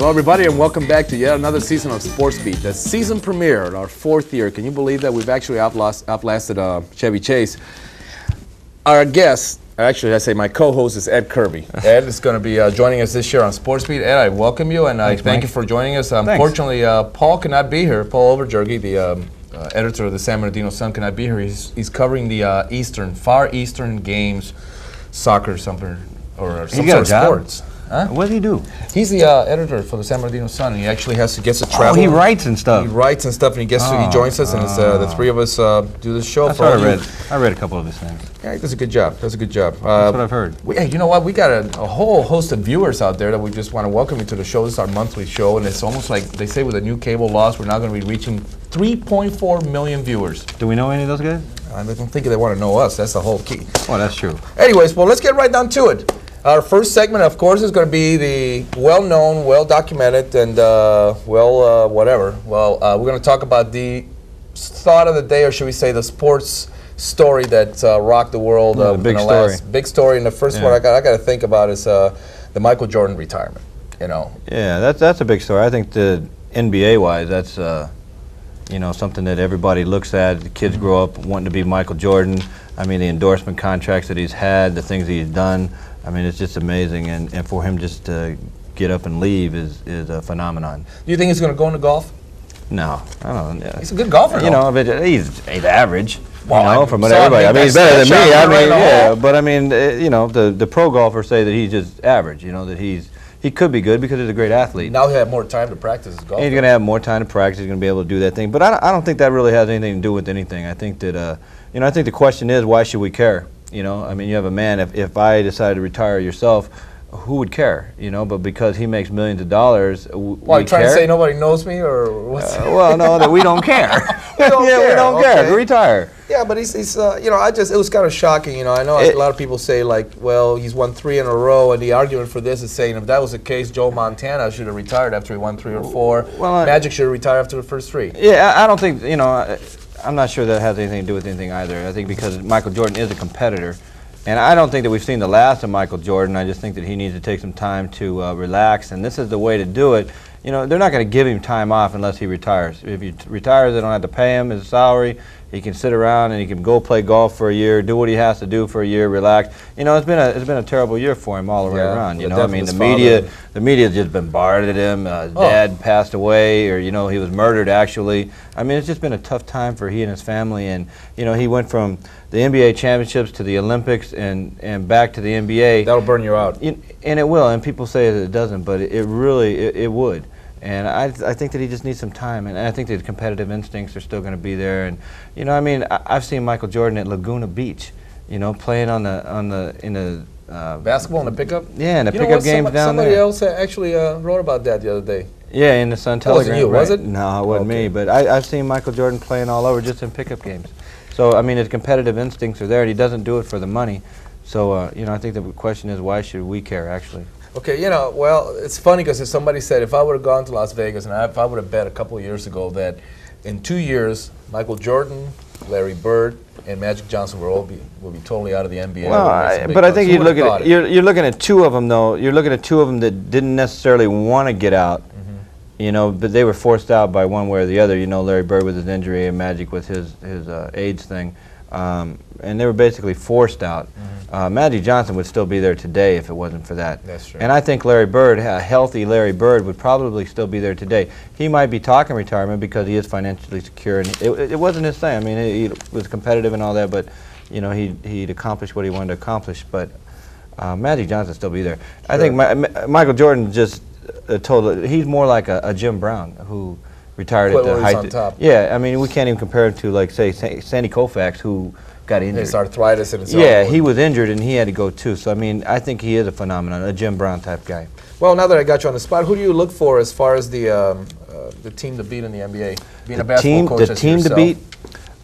Hello, everybody, and welcome back to yet another season of Sports Beat, the season premiere, our 4th year. Can you believe that we've actually outlasted Chevy Chase? Our guest, actually, I say my co-host is Ed Kearby. Ed is going to be joining us this year on Sports Beat. Ed, I welcome you, and I thank you for joining us. Unfortunately, Paul cannot be here. Paul Overjergy, the editor of the San Bernardino Sun, cannot be here. He's covering the Far Eastern Games, soccer, something, or some sort of sports. Huh? What does he do? He's the editor for the San Bernardino Sun, and he actually gets to travel. Oh, he writes and stuff. He writes and stuff, and he joins us, and it's, the three of us do this show. That's what I read a couple of his things. Yeah, he does a good job. That's what I've heard. Hey, you know what? We got a whole host of viewers out there that we just want to welcome you to the show. This is our monthly show, and it's almost like they say with the new cable laws, we're now going to be reaching 3.4 million viewers. Do we know any of those guys? I don't think they want to know us. That's the whole key. Oh, that's true. Anyways, well, let's get right down to it. Our first segment, of course, is going to be the well-known, well-documented, and whatever. Well, we're going to talk about the thought of the day, or should we say the sports story that rocked the world. The big story. Big story, and the first one I got to think about is the Michael Jordan retirement. You know. Yeah, that's a big story. I think the NBA-wise, that's something that everybody looks at. The kids grow up wanting to be Michael Jordan. I mean, the endorsement contracts that he's had, the things he's done. I mean, it's just amazing, and for him just to get up and leave is a phenomenon. Do you think he's going to go into golf? No, I don't know. He's a good golfer, you know, but he's average. Well, from what everybody. I mean, he's better than me. I mean, yeah, but I mean, the pro golfers say that he's just average. You know, that he could be good because he's a great athlete. Now he have more time to practice his golf. He's going to have more time to practice. He's going to be able to do that thing. But I don't think that really has anything to do with anything. I think that I think the question is, why should we care? You know, I mean, you have a man, if I decided to retire yourself, who would care? You know, but because he makes millions of dollars, Well, you trying to say nobody knows me, or what's well, no, that we don't care. We don't care. To retire. Yeah, but he's it was kind of shocking, you know. I know a lot of people say, like, well, he's won 3 in a row, and the argument for this is saying if that was the case, Joe Montana should have retired after he won 3 or 4. Well, Magic should have retired after the first 3. Yeah, I don't think, I'm not sure that has anything to do with anything either. I think because Michael Jordan is a competitor, and I don't think that we've seen the last of Michael Jordan. I just think that he needs to take some time to relax, and this is the way to do it. You know, they're not going to give him time off unless he retires. If he retires, they don't have to pay him his salary. He can sit around and he can go play golf for a year, do what he has to do for a year, relax. You know, it's been a terrible year for him all the way around. You know, I mean, the media's just bombarded him. Dad passed away, or he was murdered actually. I mean, it's just been a tough time for he and his family. And he went from the NBA championships to the Olympics and back to the NBA. That'll burn you out. And it will. And people say that it doesn't, but it really would. And I think that he just needs some time, and I think that competitive instincts are still going to be there. And I mean, I've seen Michael Jordan at Laguna Beach, playing in the basketball in the pickup. Yeah, in the pickup games down there. Somebody else actually wrote about that the other day. Yeah, in the Sun Telegram. Wasn't you, was it? No, it wasn't me. But I've seen Michael Jordan playing all over just in pickup games. So I mean, his competitive instincts are there, and he doesn't do it for the money. So I think the question is, why should we care actually? Okay, well, it's funny because somebody said if I would have gone to Las Vegas and if I would have bet a couple of years ago that in 2 years Michael Jordan, Larry Bird, and Magic Johnson will be totally out of the NBA. Well, but I think you're looking at 2 of them though. You're looking at 2 of them that didn't necessarily want to get out. But they were forced out by one way or the other. Larry Bird with his injury and Magic with his AIDS thing. And they were basically forced out. Magic Johnson would still be there today if it wasn't for that. That's true. And I think Larry Bird, a healthy Larry Bird, would probably still be there today. He might be talking retirement because he is financially secure, and it wasn't his thing. I mean, he was competitive and all that, but he'd accomplished what he wanted to accomplish. But Magic Johnson would still be there. Sure. I think Michael Jordan just he's more like a Jim Brown who retired at the height. On top. Yeah, I mean, we can't even compare him to, like, say, Sandy Koufax, who got injured. His arthritis and his he was injured and he had to go too. So I mean, I think he is a phenomenon, a Jim Brown type guy. Well, now that I got you on the spot, who do you look for as far as the team to beat in the NBA? Being a basketball coach, the team to beat.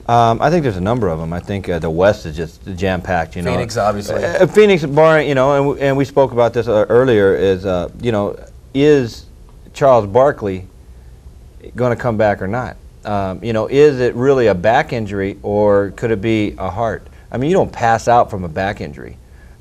I think there's a number of them. I think the West is just jam-packed. Phoenix, obviously. Phoenix, barring and we spoke about this earlier. Is Charles Barkley going to come back or not? Is it really a back injury or could it be a heart? I mean, you don't pass out from a back injury.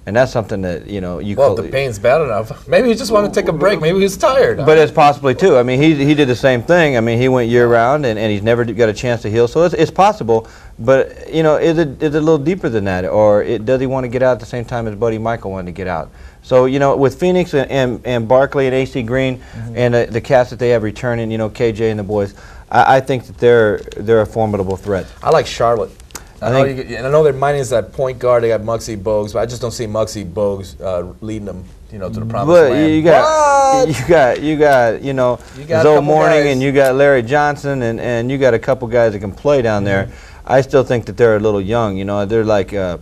And that's something that, you know, Well, if the pain's bad enough, maybe he just wanted to take a break. Maybe he's tired. But it's possibly too. I mean, he did the same thing. I mean, he went year round, and he's never got a chance to heal. So it's possible. But you know, is it a little deeper than that, or does he want to get out at the same time as Buddy Michael wanted to get out? So you know, with Phoenix and Barkley and AC Green and the cast that they have returning, you know, KJ and the boys, I think that they're a formidable threat. I like Charlotte. I know their mind is that point guard. They got Muggsy Bogues, but I just don't see Muggsy Bogues leading them, you know, to the promised land. You got, you know, Zoe Morning, and you got Larry Johnson, and you got a couple guys that can play down there. I still think that they're a little young. You know, they're like the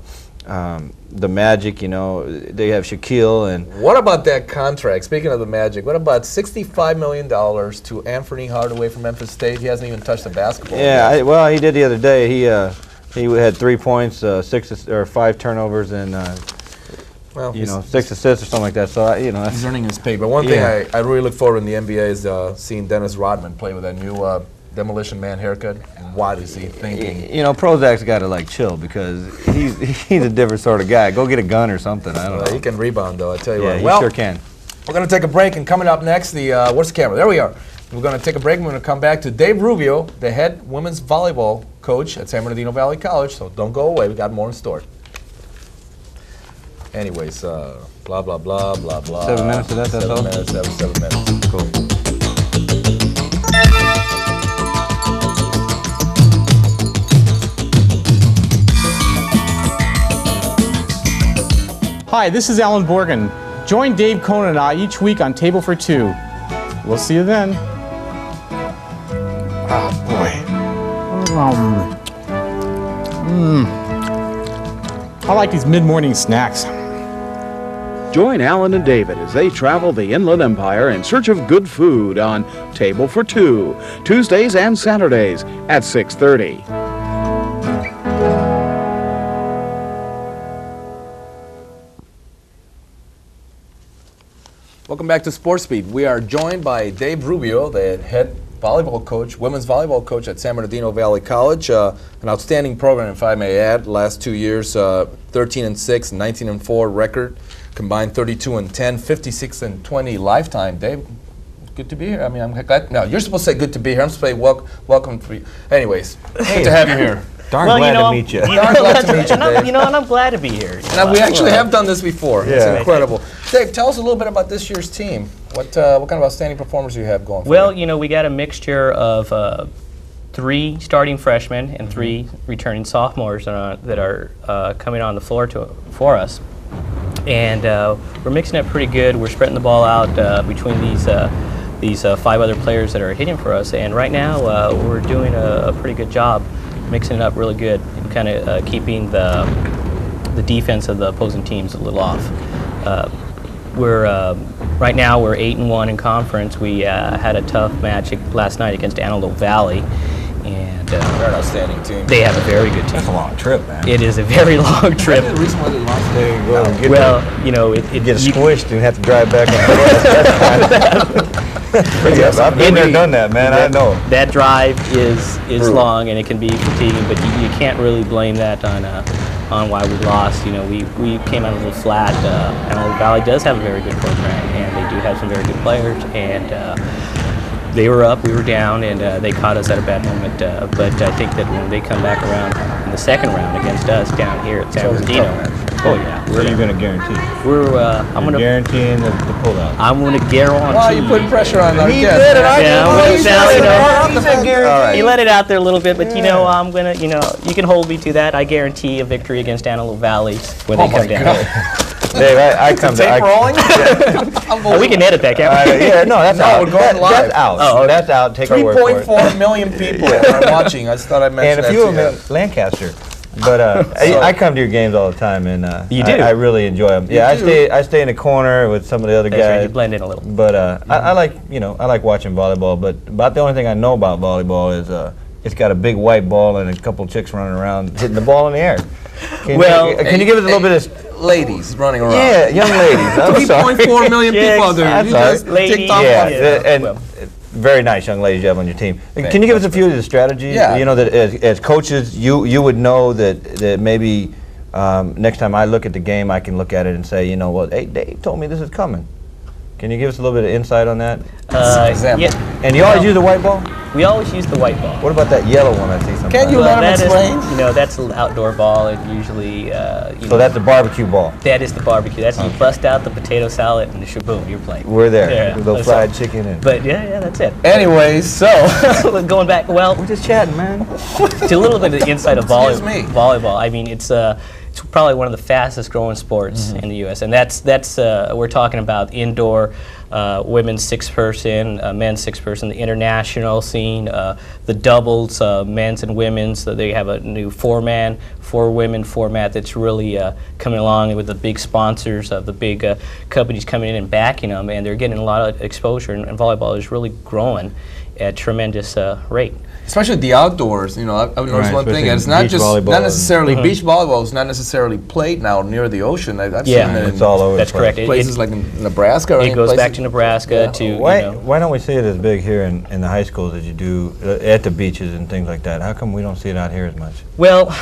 Magic. You know, they have Shaquille and. What about that contract? Speaking of the Magic, what about $65 million to Anthony Hardaway from Memphis State? He hasn't even touched the basketball. Yeah, well, he did the other day. He had 3 points, 5 turnovers, and well, you know, 6 assists or something like that. So you know, he's earning his pay. But one thing I really look forward in the NBA is seeing Dennis Rodman play with that new Demolition Man haircut. What is he thinking? You know, Prozac's got to like chill because he's a different sort of guy. Go get a gun or something. I don't know. He can rebound though. I tell you what. Yeah, Well, he sure can. We're gonna take a break, and coming up next, where's the camera? There we are. We're going to take a break. We're going to come back to Dave Rubio, the head women's volleyball coach at San Bernardino Valley College. So don't go away. We got more in store. Anyways, blah, blah, blah, blah, blah. 7 minutes of that, that's all? 7 minutes, 7 minutes. Cool. Hi, this is Alan Borgen. Join Dave Cohn and I each week on Table for Two. We'll see you then. Oh boy. I like these mid-morning snacks. Join Alan and David as they travel the Inland Empire in search of good food on Table for Two, Tuesdays and Saturdays at 6:30. Welcome back to Sports Beat. We are joined by Dave Rubio, the head volleyball coach, women's volleyball coach at San Bernardino Valley College. An outstanding program, if I may add. Last 2 years, 13-6, 19-4 record, combined 32-10, 56-20 lifetime. Dave, good to be here. I mean, I'm glad. No, you're supposed to say good to be here. I'm supposed to say welcome to you. Anyways, good to have you here. Darn glad to meet you. Darn glad to meet you, Dave. You know, and I'm glad to be here. And we actually have done this before. Yeah. It's incredible. Dave, tell us a little bit about this year's team. What kind of outstanding performers do you have going for Well, you? you know, we got a mixture of 3 starting freshmen and 3 returning sophomores that are coming on the floor for us. And we're mixing it pretty good. We're spreading the ball out between these 5 other players that are hitting for us. And right now, we're doing a pretty good job mixing it up really good and kind of keeping the defense of the opposing teams a little off. Right now we're 8-1 in conference. We had a tough match last night against Antelope Valley, and They're an outstanding team. they have a very good team. That's a long trip, man. It is a very long trip. The reason why they lost There you go. Well, you know, it Get you- squished and have to drive back and forth. I've been there, done that, man. I know. that drive is long and it can be fatiguing, but you can't really blame that on why we lost. You know, we came out a little flat. Antelope Valley does have a very good program, and they do have some very good players. And they were up, we were down, and they caught us at a bad moment. But I think that when they come back around in the second round against us down here at San Bernardino, oh yeah, So you're going to guarantee? I'm gonna Guaranteeing the pullout. I'm gonna guarantee. Wow, you put pressure on our He guest. did it. I Yeah, did. well, He said now, you know, he said guarantee. All right. He let it out there a little bit, but you know, I'm gonna, you know, you can hold me to that. I guarantee a victory against Antelope Valley when they come down. Dave, I come to. Tape rolling? Oh, we can edit that, can't we? Yeah, no, that's out. we're going live. That's out. Oh, okay. That's out. Take our word for it. 3.4 million people are watching. I just thought I'd mention And a that few to of you. them in Lancaster. But I come to your games all the time, and You do? I really enjoy them. Yeah, do? I stay in the corner with some of the other That's right, guys. you blend in a little. But I like watching volleyball. But about the only thing I know about volleyball is it's got a big white ball and a couple chicks running around hitting the ball in the air. Can you give us a little bit of ladies running around? yeah, young ladies? I'm sorry. 3.4 million people out there. I'm You sorry. just Ladies, ticked off Yeah, on- and well. very nice young ladies you have on your team. Can you give us a few of the strategies? Yeah. You know that as coaches, you would know that maybe next time I look at the game, I can look at it and say, you know what, hey, Dave told me this is coming. Can you give us a little bit of insight on that? Yeah. And you always use the white ball? We always use the white ball. What about that yellow one I see sometimes? Can you let him explain? That's an outdoor ball, and usually, So that's a barbecue ball. that is the barbecue. That's you bust out the potato salad and the shaboom, you're playing. We're there. Yeah. With a little fried chicken and. But yeah, that's it. Anyways, so Going back, well, We're just chatting, man. to a little bit of the inside of Excuse me. volleyball. I mean, it's probably one of the fastest growing sports in the U.S. And that's we're talking about indoor women's 6-person, men's 6-person, the international scene, the doubles, men's and women's. So they have a new 4-man, 4-women format that's really coming along with the big sponsors of the big companies coming in and backing them, and they're getting a lot of exposure. And volleyball is really growing at a tremendous rate. especially the outdoors, I've noticed Right, one thing, especially and it's not beach just volleyball not necessarily Mm-hmm. beach volleyball. It's not necessarily played now near the ocean. I've Yeah. seen it It's in all over. That's the place. correct. places like in Nebraska. Or It any goes back places- to Nebraska to Why don't we see it as big here in the high schools as you do at the beaches and things like that? How come we don't see it out here as much? Well,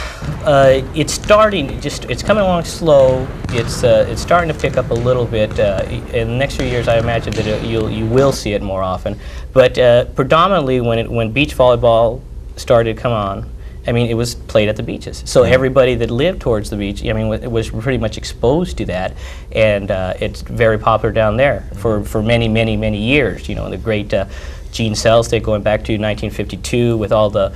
it's starting. It's coming along slow. It's starting to pick up a little bit. In the next few years, I imagine that you will see it more often. But predominantly, when beach volleyball started to come on, I mean, it was played at the beaches. So everybody that lived towards the beach, I mean, was pretty much exposed to that, and it's very popular down there for many, many, many years. The great Gene Selznick going back to 1952 with all the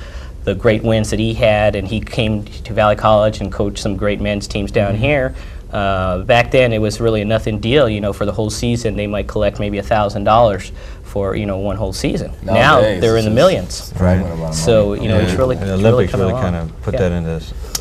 great wins that he had, and he came to Valley College and coached some great men's teams down here. Back then, it was really a nothing deal. For the whole season, they might collect maybe $1,000 for one whole season. Now Nowadays, they're in the it's millions. fragment amount of So money. it's really And the it's Olympics coming really along. kind of put Yeah. that into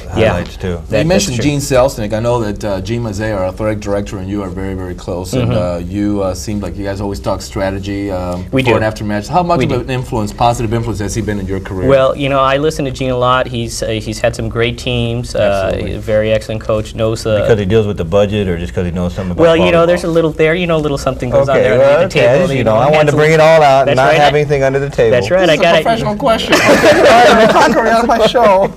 highlights too. You That's mentioned true. Gene Selznick. I know that Gene Mazet, our athletic director, and you are very, very close. And you seem like you guys always talk strategy We before do. and after match. How much We of do. an influence, positive influence, has he been in your career? Well, I listen to Gene a lot. He's had some great teams. Absolutely. He's a very excellent coach. Knows Because he deals with the budget, or just because he knows something about well, volleyball? there's a little there. A little something goes on Okay, there well, underneath the okay, table. I just, I wanted to bring it all out and That's not right. have anything under the table. That's right. this I is a got professional question. Okay, all right, Conquering on my show.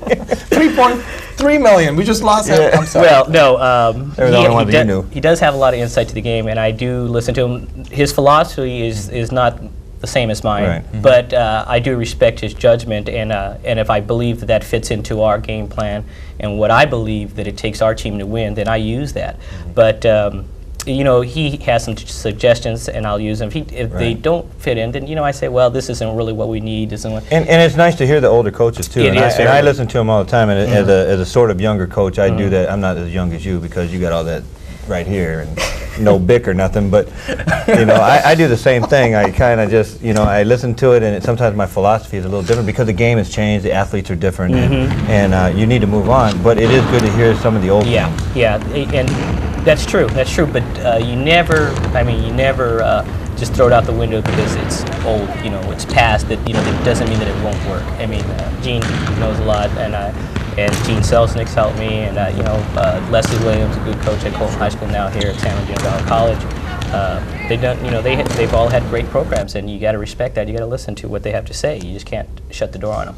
3.3 million. We just lost that. I'm sorry. Well, no. They were the only ones that you knew. He does have a lot of insight to the game, and I do listen to him. His philosophy is not the same as mine, Right. but I do respect his judgment, and if I believe that fits into our game plan and what I believe that it takes our team to win, then I use that. But he has some suggestions, and I'll use them. If they Right. don't fit in, then I say, well, this isn't really what we need. And it's nice to hear the older coaches too. It and is I very- listen to them all the time. And as a sort of younger coach, I do that. I'm not as young as you because you got all that right here and no bick or nothing. But I do the same thing. I kind of just I listen to it, and sometimes my philosophy is a little different because the game has changed. The athletes are different, and you need to move on. But it is good to hear some of the old Yeah, things. yeah, and that's true. But you never just throw it out the window because it's old. It's past. That that doesn't mean that it won't work. I mean, Gene knows a lot, and Gene Selznick's helped me, and Leslie Williams, a good coach at Colton High School now here at San Antonio Valley College. They've all had great programs, and you got to respect that. You got to listen to what they have to say. You just can't shut the door on them.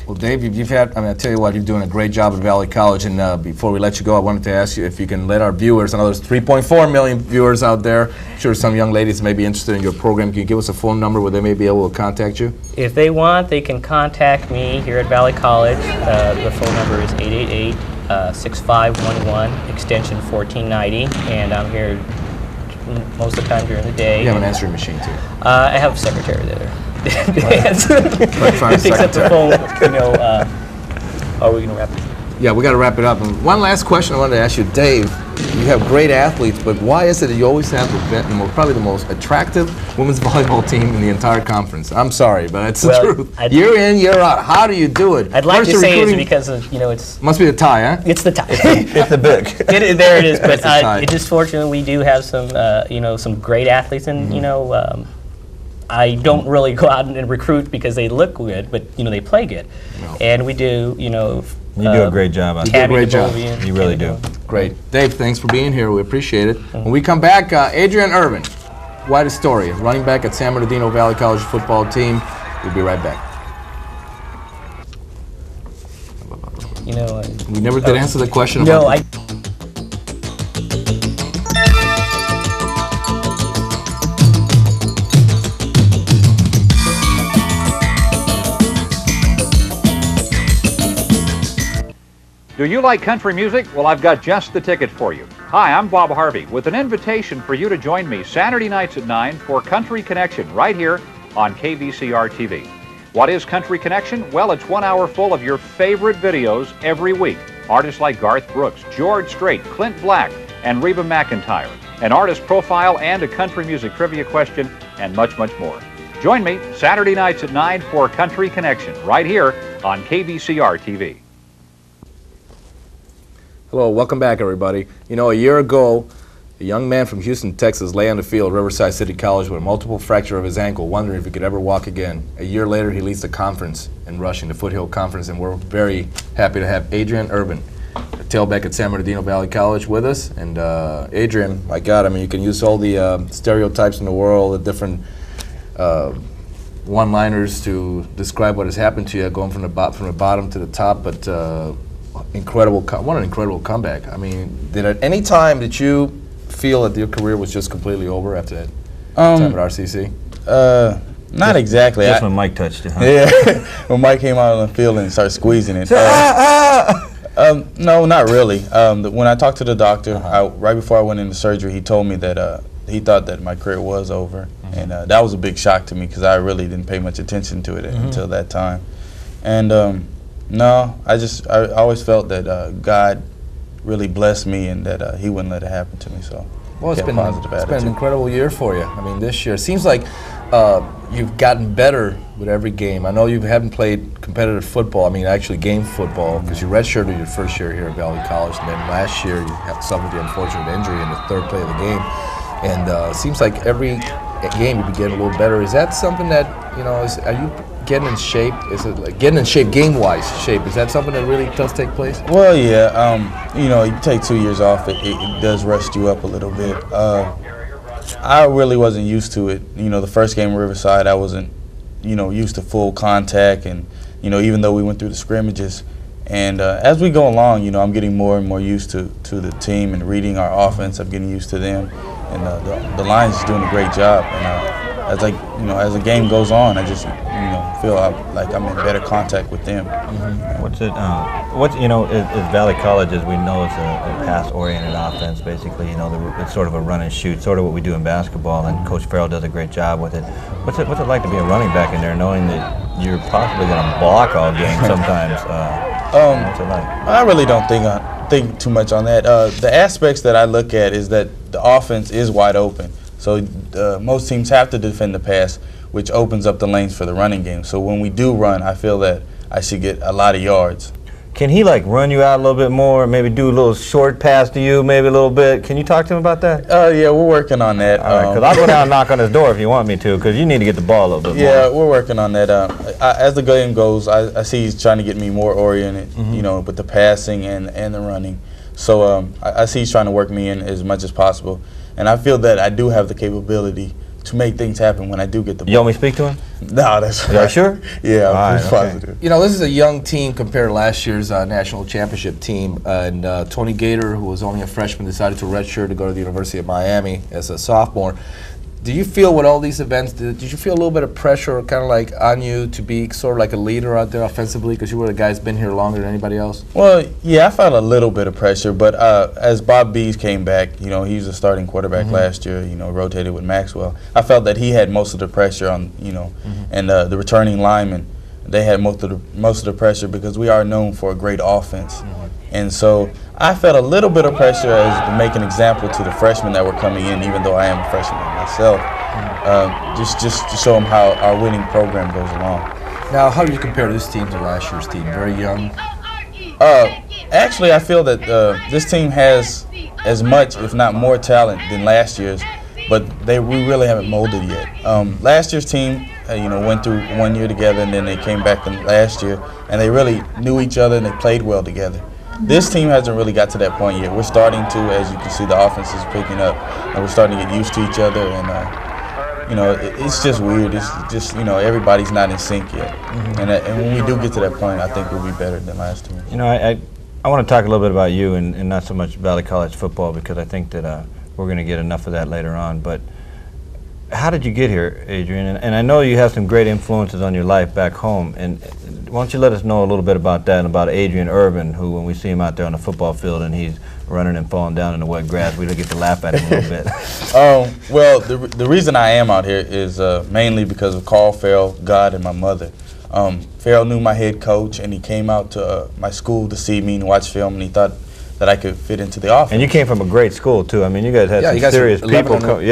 Well, Dave, you've had, I tell you what, you're doing a great job at Valley College, and before we let you go, I wanted to ask you if you can let our viewers, I know there's 3.4 million viewers out there, I'm sure some young ladies may be interested in your program. Can you give us a phone number where they may be able to contact you? If they want, they can contact me here at Valley College. The phone number is 888-6511, extension 1490, and I'm here most of the time during the day. You have an answering machine, too. I have a secretary there. Trying to Picks up the secretary. phone. Are we going to wrap it? Yeah, we got to wrap it up. And one last question I wanted to ask you, Dave. You have great athletes, but why is it that you always have probably the most attractive women's volleyball team in the entire conference? I'm sorry, but it's the truth. Year in, year out. How do you do it? I'd like Where's to the say it's recruiting? because of, it's Must be the tie, huh? it's the tie. It's the big. There it is. But It's the tie. it just fortunately we do have some some great athletes, and I don't really go out and recruit because they look good, but they play good, and we do. You do a great job out do a there. great job. You really do. Great. Dave, thanks for being here. We appreciate it. When we come back, Adrian Irving, White Astoria, running back at San Bernardino Valley College football team. We'll be right back. You know. We never did answer the question. No, about Do you like country music? Well, I've got just the ticket for you. Hi, I'm Bob Harvey with an invitation for you to join me Saturday nights at 9 for Country Connection right here on KVCR TV. What is Country Connection? Well, it's 1 hour full of your favorite videos every week. Artists like Garth Brooks, George Strait, Clint Black, and Reba McEntire. An artist profile and a country music trivia question, and much, much more. Join me Saturday nights at 9 for Country Connection right here on KVCR TV. Hello, welcome back, everybody. You know, a year ago, a young man from Houston, Texas, lay on the field at Riverside City College with a multiple fracture of his ankle, wondering if he could ever walk again. A year later, he leads the conference in rushing, the Foothill Conference, and we're very happy to have Adrian Irving, a tailback at San Bernardino Valley College, with us. And Adrian, my God, I mean, you can use all the stereotypes in the world, the different one-liners to describe what has happened to you, going from the bottom to the top, but what an incredible comeback. I mean, did at any time did you feel that your career was just completely over after that time at RCC? Not exactly. That's when Mike touched it, huh? Yeah, when Mike came out on the field and started squeezing it. No, not really. When I talked to the doctor, right before I went into surgery, he told me that he thought that my career was over. And that was a big shock to me because I really didn't pay much attention to it until that time. And no, I always felt that God really blessed me and that He wouldn't let it happen to me. So, well, it's been an incredible year for you. I mean, this year it seems like you've gotten better with every game. I know you haven't played competitive football. I mean, actually game football, because you redshirted your first year here at Valley College, and then last year you suffered the unfortunate injury in the third play of the game. And it seems like every game you've been getting a little better. Is that something that, you know, are you getting in shape? Is it like getting in shape, game-wise shape? Is that something that really does take place? Well, yeah. You know, you take 2 years off, it does rust you up a little bit. I really wasn't used to it. You know, the first game at Riverside, I wasn't, you know, used to full contact, and, you know, even though we went through the scrimmages. And as we go along, you know, I'm getting more and more used to the team and reading our offense. I'm getting used to them, and the line's is doing a great job. And as the game goes on, I just, you know, feel like I'm in better contact with them. Is Valley College, as we know, it's a pass-oriented offense, basically. You know, it's sort of a run and shoot, sort of what we do in basketball, and Coach Farrell does a great job with it. What's it like to be a running back in there, knowing that you're possibly going to block all game sometimes? What's it like? I really don't think too much on that. The aspects that I look at is that the offense is wide open. So most teams have to defend the pass, which opens up the lanes for the running game. So when we do run, I feel that I should get a lot of yards. Can he like run you out a little bit more, maybe do a little short pass to you, maybe a little bit? Can you talk to him about that? Yeah, we're working on that. All right, because I'll go down and knock on his door if you want me to, because you need to get the ball a little bit more. Yeah, we're working on that. As the game goes, I see he's trying to get me more oriented, you know, with the passing and the running. So I see he's trying to work me in as much as possible. And I feel that I do have the capability to make things happen when I do get the ball. You want me to speak to him? No, that's right. Are you sure? Yeah, I'm right, positive. You know, this is a young team compared to last year's national championship team. And Tony Gator, who was only a freshman, decided to redshirt to go to the University of Miami as a sophomore. Do you feel with all these events, did you feel a little bit of pressure kind of like on you to be sort of like a leader out there offensively, because you were the guy who's been here longer than anybody else? Well, yeah, I felt a little bit of pressure, but as Bob Bees came back, you know, he was a starting quarterback last year, you know, rotated with Maxwell. I felt that he had most of the pressure on, you know, and the returning linemen, they had most of the pressure because we are known for a great offense. And so I felt a little bit of pressure as to make an example to the freshmen that were coming in, even though I am a freshman myself, just to show them how our winning program goes along. Now, how do you compare this team to last year's team? Very young? Actually, I feel that this team has as much, if not more, talent than last year's, but we really haven't molded yet. Last year's team, you know, went through 1 year together, and then they came back last year, and they really knew each other and they played well together. This team hasn't really got to that point yet. We're starting to, as you can see, the offense is picking up, and we're starting to get used to each other. And it's just weird. It's just, everybody's not in sync yet. And when we do get to that point, I think we'll be better than last year. I want to talk a little bit about you and not so much Valley College football, because I think that we're going to get enough of that later on. But how did you get here, Adrian? And I know you have some great influences on your life back home. And why don't you let us know a little bit about that and about Adrian Irving, who, when we see him out there on the football field and he's running and falling down in the wet grass, we don't get to laugh at him a little bit. Well, the reason I am out here is mainly because of Carl Farrell, God, and my mother. Farrell knew my head coach, and he came out to my school to see me and watch film, and he thought that I could fit into the offense. And you came from a great school, too. I mean, you guys had some serious people coming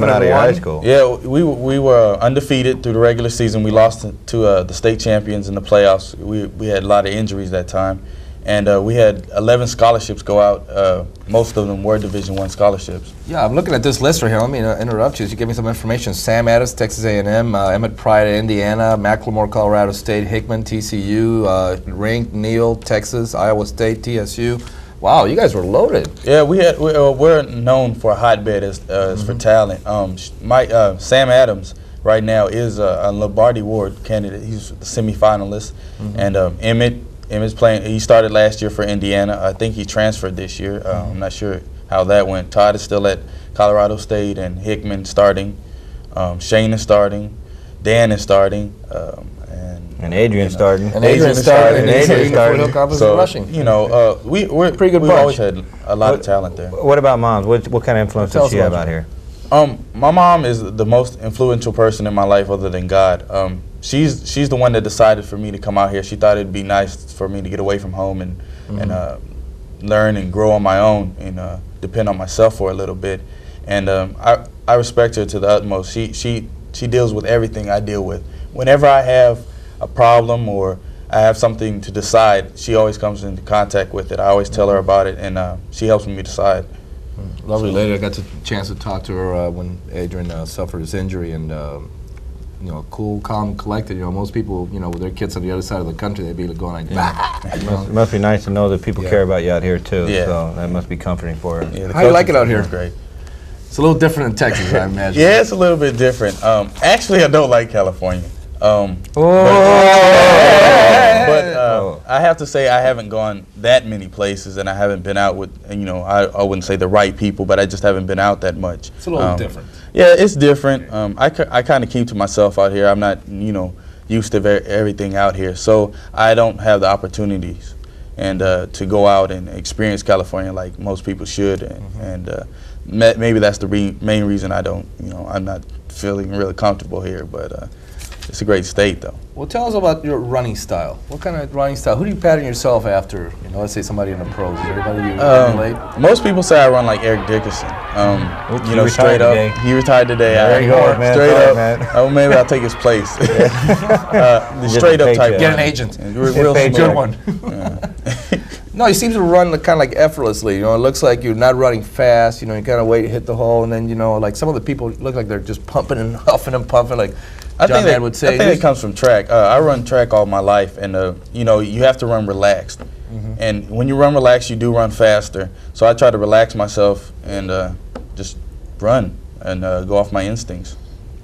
out of your high school. Yeah, we were undefeated through the regular season. We lost to the state champions in the playoffs. We had a lot of injuries that time. And we had 11 scholarships go out. Most of them were Division I scholarships. Yeah, I'm looking at this list right here. Let me interrupt you. You give me some information. Sam Addis, Texas A&M, Emmett Pride, Indiana, Macklemore, Colorado State, Hickman, TCU, Rink, Neal, Texas, Iowa State, TSU. Wow, you guys were loaded. Yeah, we're known for a hotbed as for talent. Sam Adams right now is a Lombardi Award candidate. He's the semifinalist, and Emmett's playing. He started last year for Indiana. I think he transferred this year. I'm not sure how that went. Todd is still at Colorado State, and Hickman starting. Shane is starting. Dan is starting. And Adrian's starting. And Adrian's starting. And Adrian's starting. So, rushing. we're pretty good. We've always had a lot of talent there. What about moms? What kind of influence does she have out here? My mom is the most influential person in my life other than God. She's the one that decided for me to come out here. She thought it'd be nice for me to get away from home and learn and grow on my own and depend on myself for a little bit. And I respect her to the utmost. She deals with everything I deal with. Whenever I have a problem or I have something to decide, she always comes into contact with it. I always tell her about it, and she helps me decide. Lovely lady. I got the chance to talk to her when Adrian suffered his injury, and cool, calm, collected. Most people, with their kids on the other side of the country, they'd be going like, bah! It must be nice to know that people care about you out here too. Yeah. So that must be comforting for her. Yeah, how do you like it out here? Great. It's a little different in Texas, I imagine. Yeah, it's a little bit different. Actually, I don't like California. But I have to say I haven't gone that many places, and I haven't been out with, I wouldn't say the right people, but I just haven't been out that much. It's a little different. Yeah, it's different. I kind of keep to myself out here. I'm not, used to everything out here, so I don't have the opportunities and to go out and experience California like most people should, and maybe that's the main reason I don't, I'm not feeling really comfortable here, but it's a great state, though. Well, tell us about your running style. What kind of running style? Who do you pattern yourself after? Let's say somebody in the pros. Is everybody you emulate? Most people say I run like Eric Dickerson. Straight up. Today. He retired today. There you go, man. Straight Sorry, up. man. Maybe I'll take his place. The straight up type. Get an agent. Real good one. No, he seems to run kind of like effortlessly. It looks like you're not running fast. You kind of wait, hit the hole, and then like some of the people look like they're just pumping and huffing and pumping like. I think it comes from track. I run track all my life, and you have to run relaxed. And when you run relaxed, you do run faster. So I try to relax myself and just run and go off my instincts.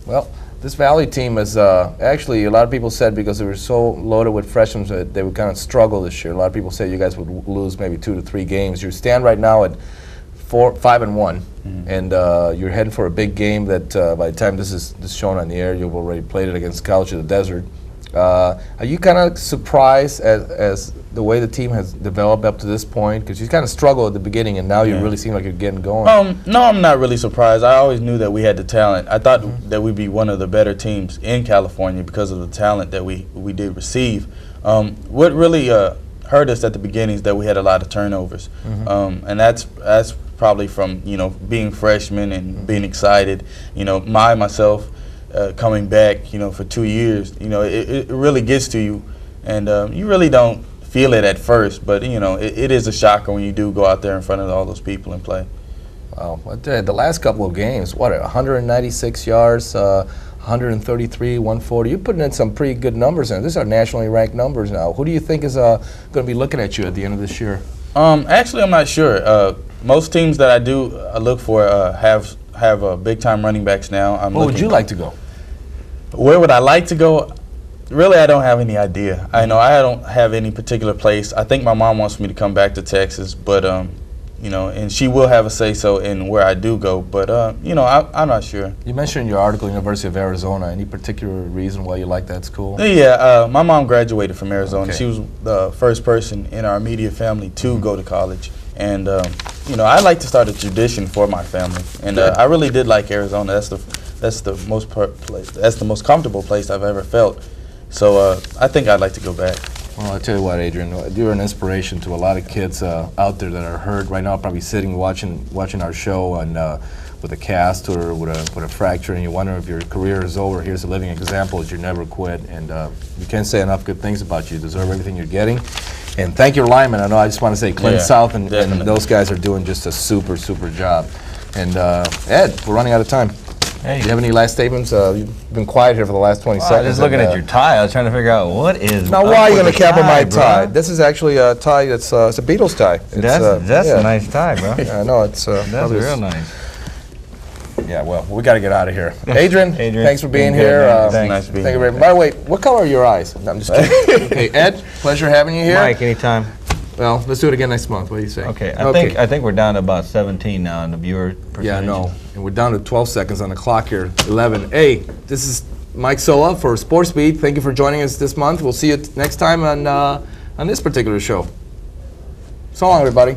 Well, this Valley team is actually, a lot of people said because they were so loaded with freshmen that they would kind of struggle this year. A lot of people say you guys would lose maybe 2 to 3 games. You stand right now at 5-1, and you're heading for a big game that by the time this is shown on the air, you've already played it against College of the Desert. Are you kind of surprised as the way the team has developed up to this point? Because you kind of struggled at the beginning, and now you really seem like you're getting going. No, I'm not really surprised. I always knew that we had the talent. I thought that we'd be one of the better teams in California because of the talent that we did receive. What really hurt us at the beginning is that we had a lot of turnovers, and that's probably from being freshmen and being excited. Myself coming back for 2 years. It really gets to you, and you really don't feel it at first, but it is a shocker when you do go out there in front of all those people and play. Wow, the last couple of games, 196 yards, 133, 140. You're putting in some pretty good numbers in. These are nationally ranked numbers now. Who do you think is going to be looking at you at the end of this year? Actually, I'm not sure. Most teams that I do look for have have big-time running backs now. Where would you like to go? Where would I like to go? Really, I don't have any idea. I know I don't have any particular place. I think my mom wants me to come back to Texas, but you know, and she will have a say-so in where I do go. But you know, I'm not sure. You mentioned in your article University of Arizona. Any particular reason why you like that school? Yeah, my mom graduated from Arizona. Okay. She was the first person in our immediate family to go to college. And you know, I like to start a tradition for my family. And I really did like Arizona. That's the most comfortable place I've ever felt. So I think I'd like to go back. Well, I tell you what, Adrian, you're an inspiration to a lot of kids out there that are hurt right now, probably sitting watching our show and with a cast or with a fracture, and you wonder if your career is over. Here's a living example that you never quit, and you can't say enough good things about you. You deserve everything you're getting. And thank your linemen. I know I just want to say Clint South and those guys are doing just a super job. And Ed, we're running out of time. Hey. Do you have any last statements? You've been quiet here for the last 20 seconds. I was just looking at your tie. I was trying to figure out what is. Now, why are you going to cap on my tie? This is actually a tie that's it's a Beatles tie. That's a nice tie, bro. Yeah, I know it's. That's real nice. Yeah, well, we got to get out of here. Adrian, thanks for being good, here. thanks. Nice to be Thank you here. very much. By the way, what color are your eyes? No, I'm just kidding. Okay, Ed, pleasure having you here. Mike, anytime. Well, let's do it again next month. What do you say? Okay, I think we're down to about 17 now in the viewer percentage. Yeah, I know. And we're down to 12 seconds on the clock here. 11. Hey, this is Mike Sola for Sports Beat. Thank you for joining us this month. We'll see you next time on this particular show. So long, everybody.